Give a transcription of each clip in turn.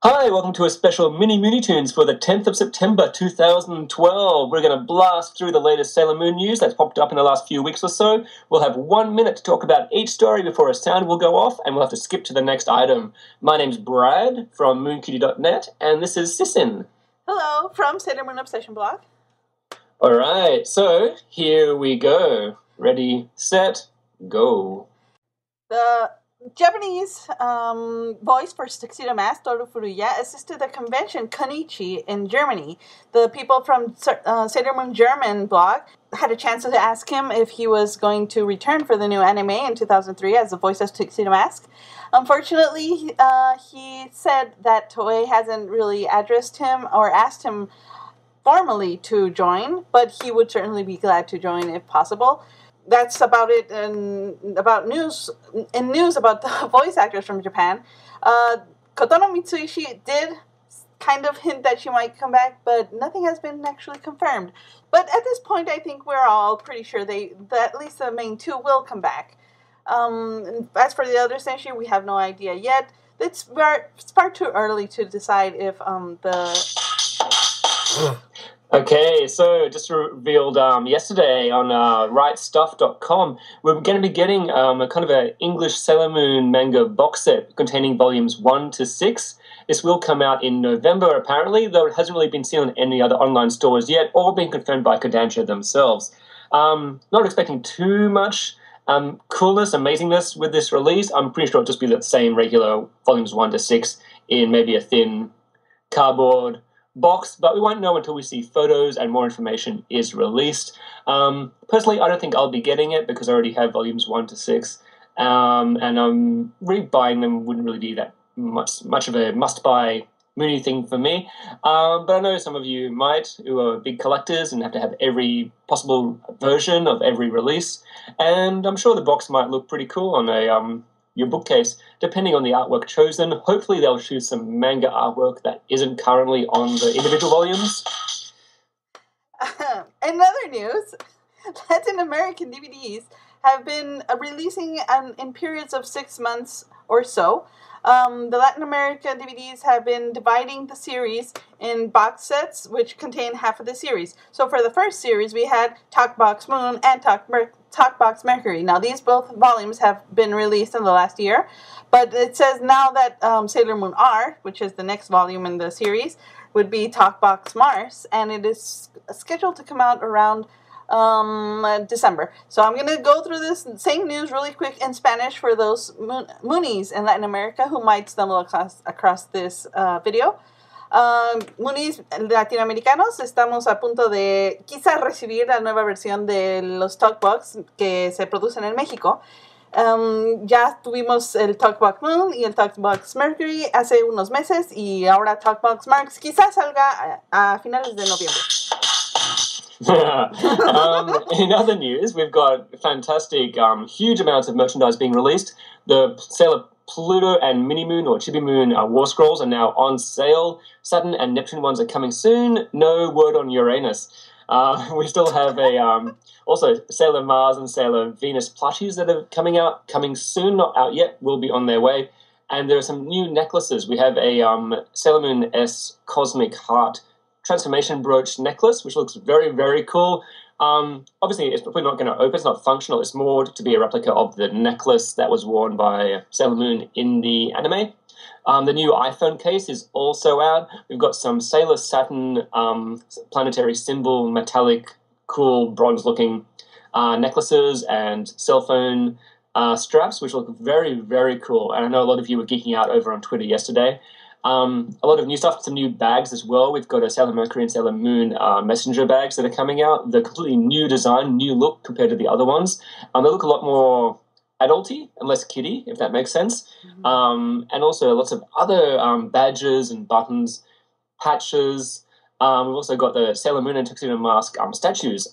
Hi, welcome to a special mini Moonie Tunes for the 10th of September 2012. We're going to blast through the latest Sailor Moon news that's popped up in the last few weeks or so. We'll have 1 minute to talk about each story before a sound will go off, and we'll have to skip to the next item. My name's Brad from Moonkitty.net, and this is Sissin. Hello, from Sailor Moon Obsession Blog. Alright, so here we go. Ready, set, go. The Japanese voice for Tuxedo Mask, Toru Furuya, assisted the convention Konichi in Germany. The people from Sailor Moon German blog had a chance to ask him if he was going to return for the new anime in 2003 as the voice of Tuxedo Mask. Unfortunately, he said that Toei hasn't really addressed him or asked him formally to join, but he would certainly be glad to join if possible. That's about it. And about news about the voice actors from Japan, Kotono Mitsuishi did kind of hint that she might come back, but nothing has been actually confirmed. But at this point, I think we're all pretty sure that at least the main two will come back. As for the others next year, we have no idea yet. It's far too early to decide if Okay, so just revealed yesterday on rightstuff.com, we're going to be getting a kind of an English Sailor Moon manga box set containing volumes 1 to 6. This will come out in November, apparently, though it hasn't really been seen on any other online stores yet, or been confirmed by Kodansha themselves. Not expecting too much coolness, amazingness with this release. I'm pretty sure it'll just be the same regular volumes 1 to 6 in maybe a thin cardboard box, but we won't know until we see photos and more information is released. Personally, I don't think I'll be getting it because I already have volumes 1 to 6, and rebuying them wouldn't really be that much of a must-buy Moonie thing for me. But I know some of you might, who are big collectors and have to have every possible version of every release, and I'm sure the box might look pretty cool on your bookcase, depending on the artwork chosen. Hopefully they'll choose some manga artwork that isn't currently on the individual volumes. In other news, Latin American DVDs have been releasing in periods of 6 months or so. The Latin America DVDs have been dividing the series in box sets, which contain half of the series. So for the first series, we had Talk Box Moon and Talk Box Mercury. Now, these both volumes have been released in the last year, but it says now that Sailor Moon R, which is the next volume in the series, would be Talk Box Mars, and it is scheduled to come out around December. So I'm going to go through this same news really quick in Spanish for those Moonies in Latin America who might stumble across this video. Moonies latinoamericanos, estamos a punto de quizás recibir la nueva versión de los Talkbox que se producen en México. Ya tuvimos el Talkbox Moon y el Talkbox Mercury hace unos meses, y ahora Talkbox Mars quizás salga a finales de noviembre. In other news, we've got fantastic, huge amounts of merchandise being released. The Sailor Pluto and Mini Moon or Chibi Moon War Scrolls are now on sale. Saturn and Neptune ones are coming soon. No word on Uranus. We still have also Sailor Mars and Sailor Venus plushies that are coming soon, not out yet, will be on their way. And there are some new necklaces. We have a Sailor Moon S Cosmic Heart transformation brooch necklace, which looks very, very cool. Obviously, it's probably not going to open. It's not functional. It's more to be a replica of the necklace that was worn by Sailor Moon in the anime. The new iPhone case is also out. We've got some Sailor Saturn planetary symbol, metallic, cool, bronze-looking necklaces and cell phone straps, which look very, very cool. And I know a lot of you were geeking out over on Twitter yesterday. A lot of new stuff, some new bags as well. We've got a Sailor Mercury and Sailor Moon messenger bags that are coming out. They're completely new design, new look compared to the other ones. They look a lot more adulty and less kiddie, if that makes sense. Mm-hmm. And also lots of other badges and buttons, patches. We've also got the Sailor Moon and Tuxedo Mask statues,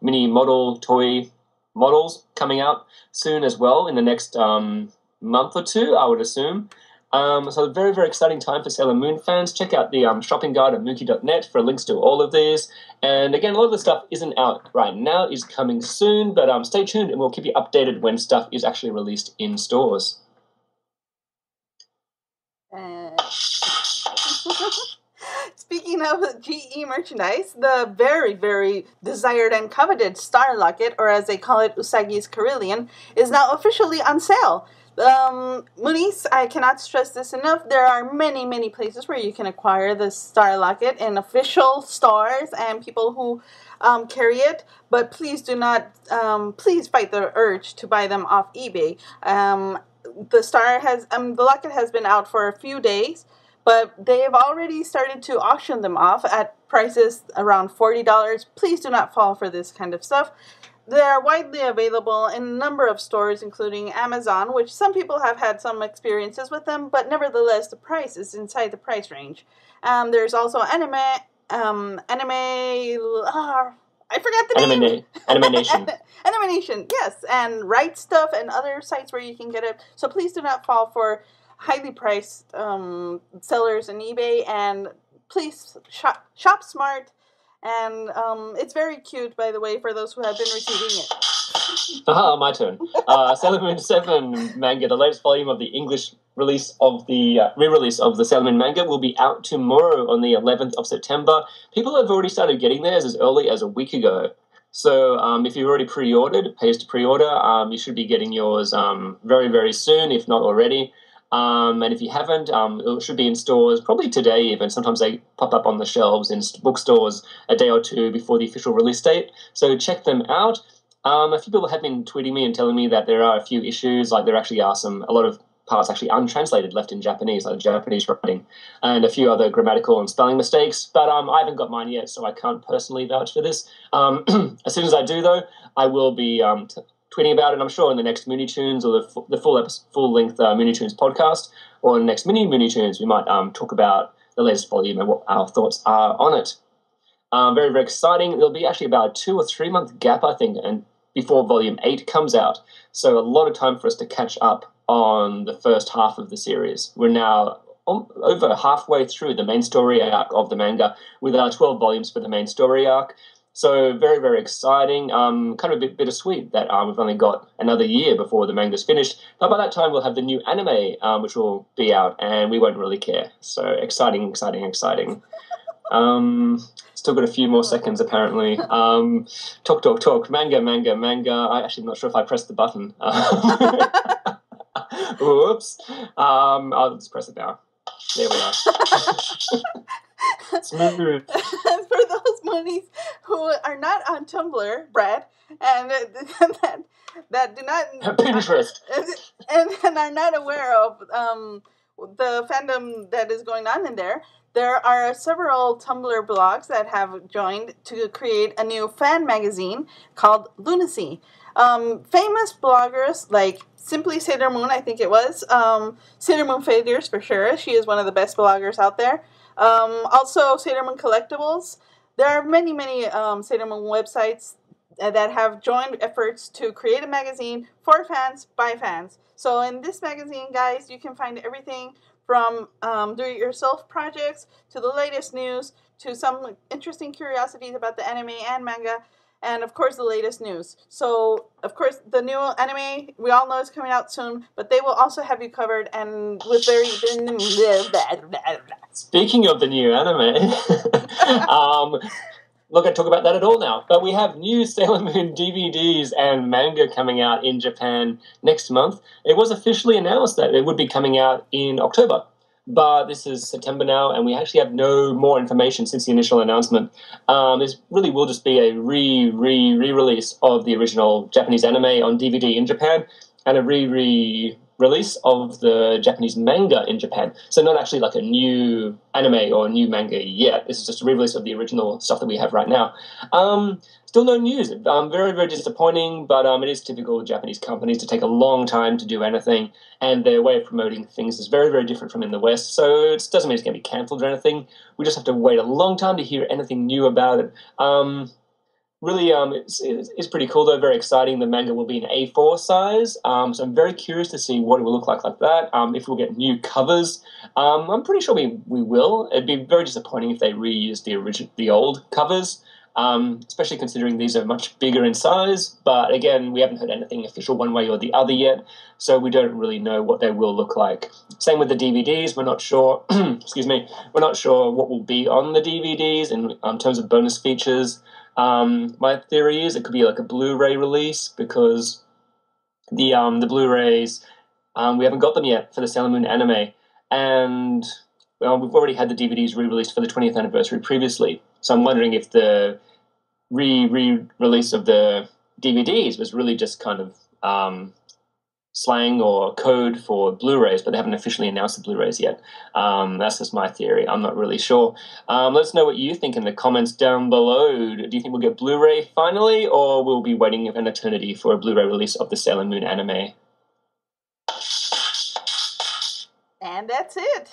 mini model toy models coming out soon as well in the next month or two, I would assume. So a very, very exciting time for Sailor Moon fans. Check out the shopping guide at Mookie.net for links to all of these. And again, a lot of the stuff isn't out right now, is coming soon, but stay tuned and we'll keep you updated when stuff is actually released in stores. Speaking of GE merchandise, the very, very desired and coveted Star Locket, or as they call it, Usagi's Carillon, is now officially on sale. Moonies, I cannot stress this enough. There are many, many places where you can acquire the Star Locket in official stores and people who carry it. But please do not, please fight the urge to buy them off eBay. The Locket has been out for a few days, but they have already started to auction them off at prices around $40. Please do not fall for this kind of stuff. They are widely available in a number of stores, including Amazon, which some people have had some experiences with them, but nevertheless, the price is inside the price range. There's also I forgot the name. Animation. Animation, yes, and Right Stuff and other sites where you can get it. So please do not fall for highly priced sellers in eBay, and please shop smart. And it's very cute, by the way, for those who have been receiving it. My turn. Sailor Moon 7 manga, the latest volume of the English release of the re-release of the Sailor Moon manga, will be out tomorrow on the 11th of September. People have already started getting theirs as early as a week ago. So if you've already pre-ordered, pays to pre-order, you should be getting yours very, very soon, if not already. And if you haven't, it should be in stores probably today even. Sometimes they pop up on the shelves in bookstores a day or two before the official release date. So check them out. A few people have been tweeting me and telling me that there are a few issues, like there actually are a lot of parts actually untranslated left in Japanese, like Japanese writing, and a few other grammatical and spelling mistakes. But I haven't got mine yet, so I can't personally vouch for this. As soon as I do, though, I will be tweeting about it. I'm sure in the next Moonie Tunes or the full-length Moonie Tunes podcast, or in the next mini Moonie Tunes, we might talk about the latest volume and what our thoughts are on it. Very, very exciting. There'll be actually about a 2 or 3 month gap, I think, and before Volume 8 comes out. So a lot of time for us to catch up on the first half of the series. We're now over halfway through the main story arc of the manga, with 12 volumes for the main story arc. So very, very exciting. Kind of a bit bittersweet that we've only got another year before the manga's finished. But by that time, we'll have the new anime, which will be out, and we won't really care. So exciting, exciting, exciting. Still got a few more seconds, apparently. Talk. Manga. I actually am not sure if I pressed the button. Whoops. I'll just press it now. There we are. Smooth. For those Moonies who are not on Tumblr, Brad, and that do not Pinterest, and are not aware of the fandom that is going on in there, there are several Tumblr blogs that have joined to create a new fan magazine called Lunacy. Famous bloggers like Simply Sailor Moon, I think it was, Sailor Moon Failures for sure. She is one of the best bloggers out there. Also, Sailor Moon Collectibles. There are many, many Sailor Moon websites that have joined efforts to create a magazine for fans, by fans. So in this magazine, guys, you can find everything from do-it-yourself projects to the latest news to some interesting curiosities about the anime and manga, and of course the latest news. So of course the new anime we all know is coming out soon, but they will also have you covered, and with very Speaking of the new anime, not going to talk about that at all now, but we have new Sailor Moon DVDs and manga coming out in Japan next month. It was officially announced that it would be coming out in October, but this is September now, and we actually have no more information since the initial announcement. This really will just be a re-release of the original Japanese anime on DVD in Japan, and a re-release of the Japanese manga in Japan. So not actually like a new anime or a new manga yet. This is just a re-release of the original stuff that we have right now. Still no news. Very, very disappointing, but it is typical of Japanese companies to take a long time to do anything, and their way of promoting things is very, very different from in the West, so it doesn't mean it's going to be cancelled or anything. We just have to wait a long time to hear anything new about it. Really, it's pretty cool, though, very exciting. The manga will be in A4 size, so I'm very curious to see what it will look like that, if we'll get new covers. I'm pretty sure we will. It'd be very disappointing if they reused the old covers. especially considering these are much bigger in size. But again, we haven't heard anything official one way or the other yet, so we don't really know what they will look like. Same with the DVDs. We're not sure, excuse me, we're not sure what will be on the DVDs in terms of bonus features. My theory is it could be like a Blu-ray release, because the Blu-rays, we haven't got them yet for the Sailor Moon anime, and well, we've already had the DVDs re-released for the 20th anniversary previously. So I'm wondering if the re-release of the DVDs was really just kind of slang or code for Blu-rays, but they haven't officially announced the Blu-rays yet. That's just my theory. I'm not really sure. Let us know what you think in the comments down below. Do you think we'll get Blu-ray finally, or we'll be waiting an eternity for a Blu-ray release of the Sailor Moon anime? And that's it.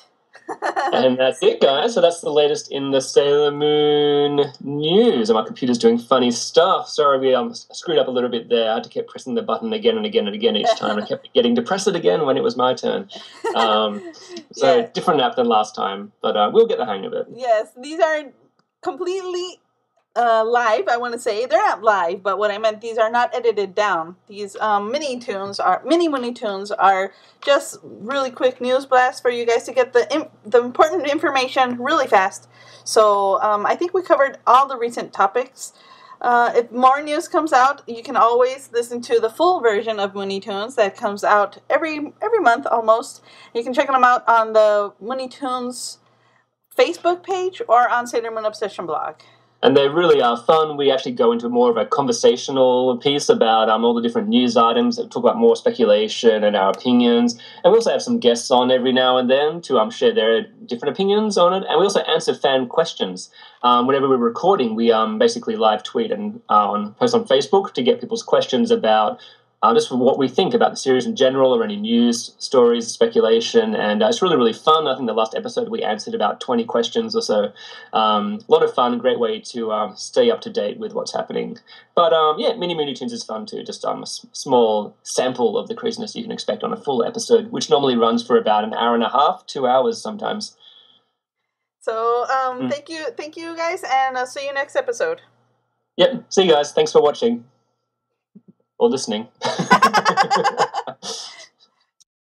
And that's it, guys. So that's the latest in the Sailor Moon news. And my computer's doing funny stuff. Sorry, we screwed up a little bit there. I had to keep pressing the button again and again and again each time. I kept getting to press it again when it was my turn. So different app than last time, but we'll get the hang of it. Yes, these are completely live, I want to say. They're not live, but what I meant, these are not edited down. These mini Moonie tunes are just really quick news blasts for you guys to get the important information really fast. So I think we covered all the recent topics. If more news comes out, you can always listen to the full version of Moonie Tunes that comes out every month almost. You can check them out on the Moonie Tunes Facebook page or on Sailor Moon Obsession blog. And they really are fun. We actually go into more of a conversational piece about all the different news items, that talk about more speculation and our opinions. And we also have some guests on every now and then to share their different opinions on it. And we also answer fan questions. Whenever we're recording, we basically live tweet and post on Facebook to get people's questions about just what we think about the series in general, or any news, stories, speculation, and it's really, really fun. I think the last episode we answered about 20 questions or so. A lot of fun, great way to stay up to date with what's happening. But Mini Moonie Tunes is fun too, just a small sample of the craziness you can expect on a full episode, which normally runs for about an hour and a half, 2 hours sometimes. So thank you guys, and I'll see you next episode. Yep, see you guys. Thanks for watching. Or listening.